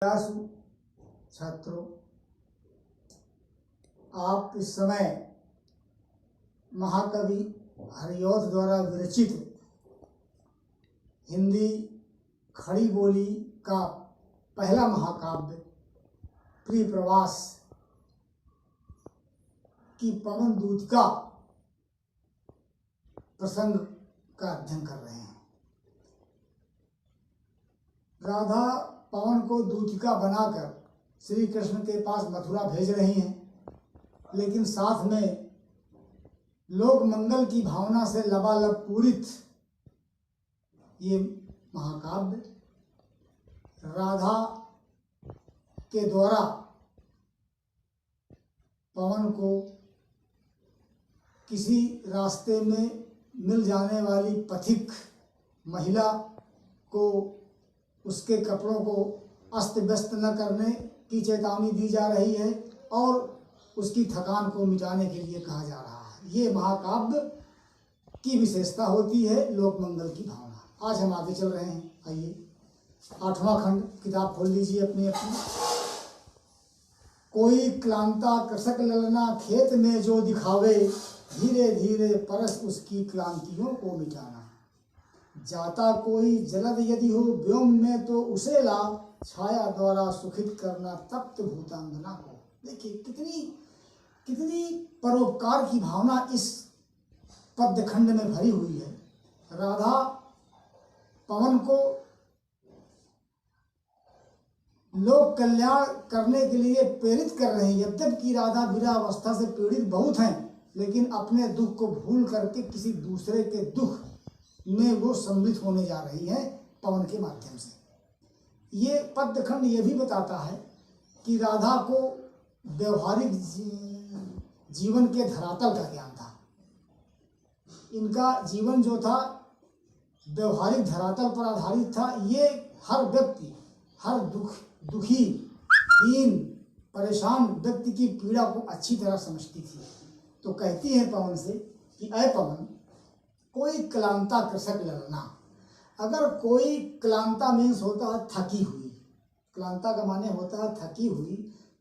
छात्रों, आप इस समय महाकवि हरिऔध द्वारा विरचित हिंदी खड़ी बोली का पहला महाकाव्य प्रिय प्रवास की पवन दूतिका प्रसंग का अध्ययन कर रहे हैं। राधा पवन को दूतिका बनाकर श्री कृष्ण के पास मथुरा भेज रही हैं, लेकिन साथ में लोक मंगल की भावना से लबालब पूरित ये महाकाव्य राधा के द्वारा पवन को किसी रास्ते में मिल जाने वाली पथिक महिला को उसके कपड़ों को अस्त व्यस्त न करने की चेतावनी दी जा रही है और उसकी थकान को मिटाने के लिए कहा जा रहा है। ये महाकाव्य की विशेषता होती है लोक मंगल की भावना। आज हम आगे चल रहे हैं। आइए 8वां खंड, किताब खोल लीजिए अपनी अपनी। कोई क्लांता कृषक ललना खेत में जो दिखावे, धीरे धीरे परस उसकी क्लांतियों को मिटाना। जाता कोई जलद यदि हो व्योम में तो उसे ला, छाया द्वारा सुखित करना तप्त भूतांगना को। देखिए कितनी परोपकार की भावना इस पद्यखंड में भरी हुई है। राधा पवन को लोक कल्याण करने के लिए प्रेरित कर रही है। यद्यपि राधा विरहावस्था से पीड़ित बहुत हैं, लेकिन अपने दुख को भूल करके किसी दूसरे के दुख में वो सम्मिलित होने जा रही है पवन के माध्यम से। ये पद्यखंड ये भी बताता है कि राधा को व्यवहारिक जीवन के धरातल का ज्ञान था। इनका जीवन जो था व्यवहारिक धरातल पर आधारित था। ये हर व्यक्ति, हर दुखी, दीन, परेशान व्यक्ति की पीड़ा को अच्छी तरह समझती थी। तो कहती है पवन से कि अय पवन, कोई क्लांता कृषक ललना। अगर कोई क्लांता मीन्स होता है थकी हुई, क्लांता का माने होता है थकी हुई,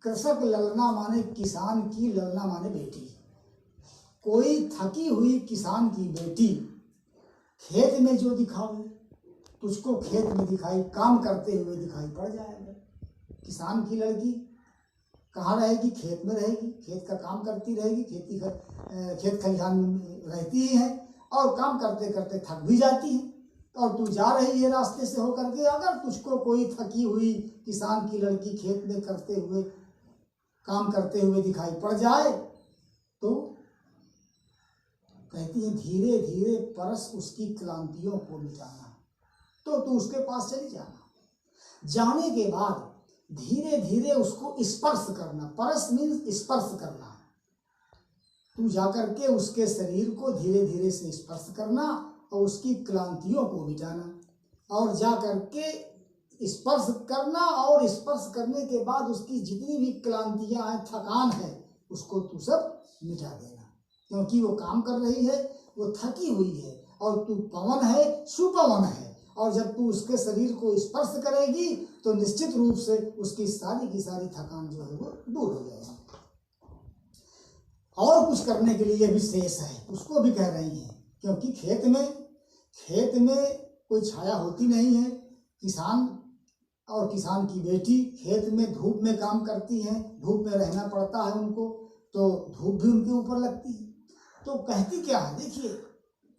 कृषक ललना माने किसान की, ललना माने बेटी। कोई थकी हुई किसान की बेटी खेत में जो दिखावे, तुझको खेत में दिखाई काम करते हुए दिखाई पड़ जाएगा। किसान की लड़की कहाँ रहेगी? खेत में रहेगी, खेत का काम करती रहेगी, खेत खलिहान में रहती ही है और काम करते करते थक भी जाती है। और तू जा रही है रास्ते से होकर के, अगर तुझको कोई थकी हुई किसान की लड़की खेत में काम करते हुए दिखाई पड़ जाए तो कहती है धीरे धीरे परस उसकी क्लांतियों को मिटाना। तो तू उसके पास चली जाना। जाने के बाद धीरे धीरे उसको स्पर्श करना। परस मीन्स स्पर्श करना। तू जाकर के उसके शरीर को धीरे धीरे से स्पर्श करना और उसकी क्लांतियों को मिटाना। और जाकर के स्पर्श करना और स्पर्श करने के बाद उसकी जितनी भी क्लांतियां हैं, थकान है, उसको तू सब मिटा देना। क्योंकि वो काम कर रही है, वो थकी हुई है और तू पवन है, सुपवन है। और जब तू उसके शरीर को स्पर्श करेगी तो निश्चित रूप से उसकी सारी की सारी थकान जो है वो दूर हो जाएगी। और कुछ करने के लिए भी शेष है, उसको भी कह रही हैं। क्योंकि खेत में कोई छाया होती नहीं है। किसान और किसान की बेटी खेत में धूप में काम करती हैं, धूप में रहना पड़ता है उनको, तो धूप भी उनके ऊपर लगती है। तो कहती क्या है, देखिए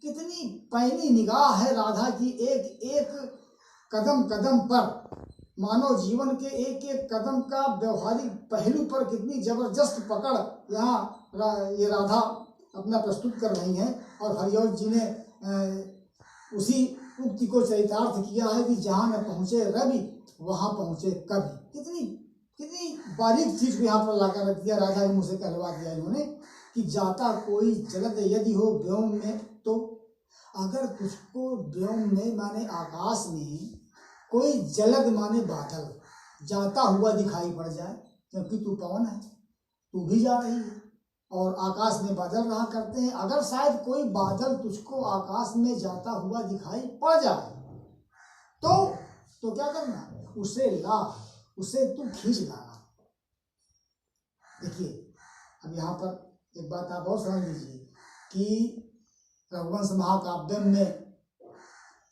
कितनी पैनी निगाह है राधा की। एक एक कदम कदम पर, मानव जीवन के एक एक कदम का व्यवहारिक पहलू पर कितनी जबरदस्त पकड़ यहाँ ये राधा अपना प्रस्तुत कर रही हैं। और हरिऔध जी ने उसी उक्ति को चरितार्थ किया है कि जहाँ न पहुँचे रवि वहाँ पहुँचे कवि। कितनी बारीक चीज को यहाँ पर लाकर रख दिया। राधा के मुँह से कहलवा दिया इन्होंने कि जाता कोई जलद यदि हो व्योम में, तो अगर तुझको व्योम में माने आकाश में कोई जलद माने बादल जाता हुआ दिखाई पड़ जाए, क्योंकि तू पवन है, तू भी जा रही है और आकाश में बादल रहा करते हैं। अगर शायद कोई बादल तुझको आकाश में जाता हुआ दिखाई पड़ जाए तो क्या करना? उसे ला, उसे तू खींच लाना। देखिए अब यहाँ पर एक बात आप और समझ लीजिए कि रघुवंश महाकाव्य में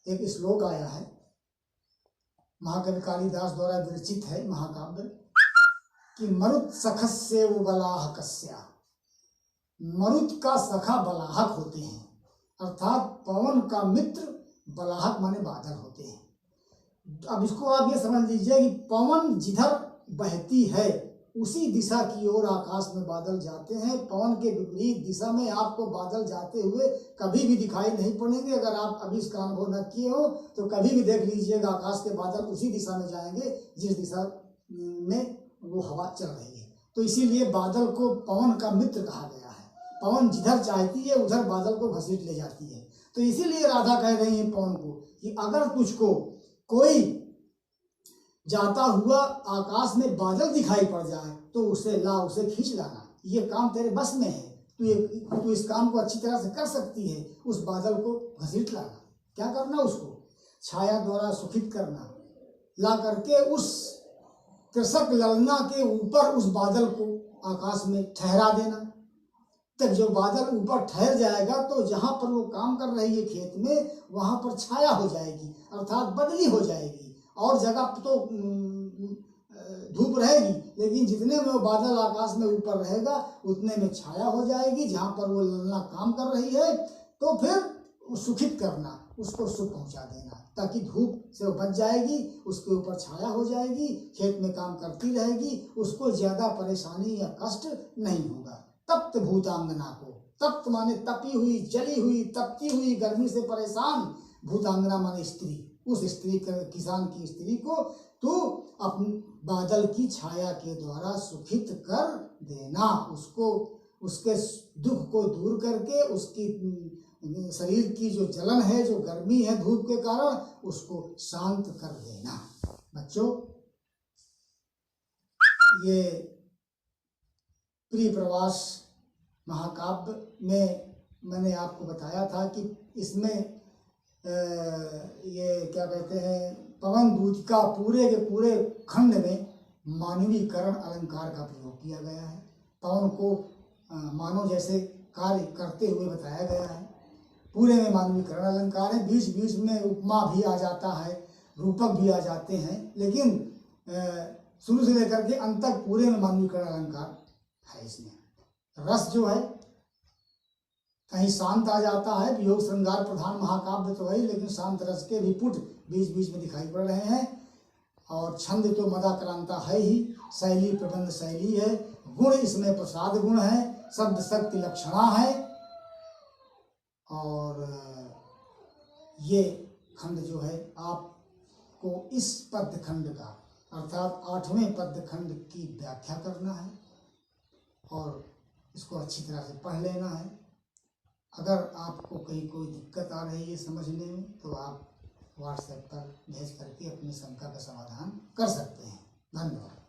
एक श्लोक आया है, महाकवि कालिदास द्वारा विरचित है महाकाव्य, कि मरुत सखस्य वो बलाहकस्या, मरुत का सखा बलाहक होते हैं, अर्थात पवन का मित्र बलाहक माने बादल होते हैं। अब इसको आप ये समझ लीजिए कि पवन जिधर बहती है उसी दिशा की ओर आकाश में बादल जाते हैं। पवन के विपरीत दिशा में आपको बादल जाते हुए कभी भी दिखाई नहीं पड़ेंगे। अगर आप अभी इसका अनुभव न किए हो तो कभी भी देख लीजिएगा आकाश के बादल उसी दिशा में जाएंगे जिस दिशा में वो हवा चल रही है। तो इसीलिए बादल को पवन का मित्र कहा गया है। पवन जिधर चाहती है उधर बादल को घसीट ले जाती है। तो इसीलिए राधा कह रही है पवन को कि अगर तुझको कोई जाता हुआ आकाश में बादल दिखाई पड़ जाए तो उसे ला, उसे खींच लाना। ये काम तेरे बस में है, तू इस काम को अच्छी तरह से कर सकती है। उस बादल को घसीट लाना। क्या करना? उसको छाया द्वारा सुखित करना, ला करके उस कृषक ललना के ऊपर उस बादल को आकाश में ठहरा देना। तब जब बादल ऊपर ठहर जाएगा तो जहाँ पर वो काम कर रही है खेत में, वहाँ पर छाया हो जाएगी, अर्थात बदली हो जाएगी। और जगह तो धूप रहेगी, लेकिन जितने में वो बादल आकाश में ऊपर रहेगा उतने में छाया हो जाएगी। जहाँ पर वो ललना काम कर रही है तो फिर सुखित करना, उसको सुख पहुँचा देना, ताकि धूप से वो बच जाएगी, उसके ऊपर छाया हो जाएगी, खेत में काम करती रहेगी, उसको ज़्यादा परेशानी या कष्ट नहीं होगा। तप्त भूतांगना को, तप्त माने तपी हुई, जली हुई, तपती हुई, गर्मी से परेशान, भूतांगना माने स्त्री, उस स्त्री किसान की स्त्री को तू अपने बादल की छाया के द्वारा सुखित कर देना। उसको उसके दुख को दूर करके उसकी शरीर की जो जलन है, जो गर्मी है धूप के कारण, उसको शांत कर देना। बच्चों, ये प्रिय प्रवास महाकाव्य में मैंने आपको बताया था कि इसमें ये क्या कहते हैं, पवन दूत का पूरे के पूरे खंड में मानवीकरण अलंकार का प्रयोग किया गया है। पवन को मानव जैसे कार्य करते हुए बताया गया है। पूरे में मानवीकरण अलंकार है। बीच बीच में उपमा भी आ जाता है, रूपक भी आ जाते हैं, लेकिन शुरू से लेकर के अंत तक पूरे में मानवीकरण अलंकार है। इसमें रस जो है कहीं शांत आ जाता है, वियोग श्रृंगार प्रधान महाकाव्य तो है, लेकिन शांत रस के भी पुट बीच बीच में दिखाई पड़ रहे हैं। और छंद तो मदाक्रांता है ही, शैली प्रबंध शैली है, गुण इसमें प्रसाद गुण है, शब्द शक्ति लक्षणा है। और ये खंड जो है आपको इस पद्य खंड का, अर्थात 8वें पद्य खंड की व्याख्या करना है और इसको अच्छी तरह से पढ़ लेना है। अगर आपको कहीं कोई दिक्कत आ रही है समझने में तो आप व्हाट्सएप पर भेज करके अपनी शंका का समाधान कर सकते हैं। धन्यवाद।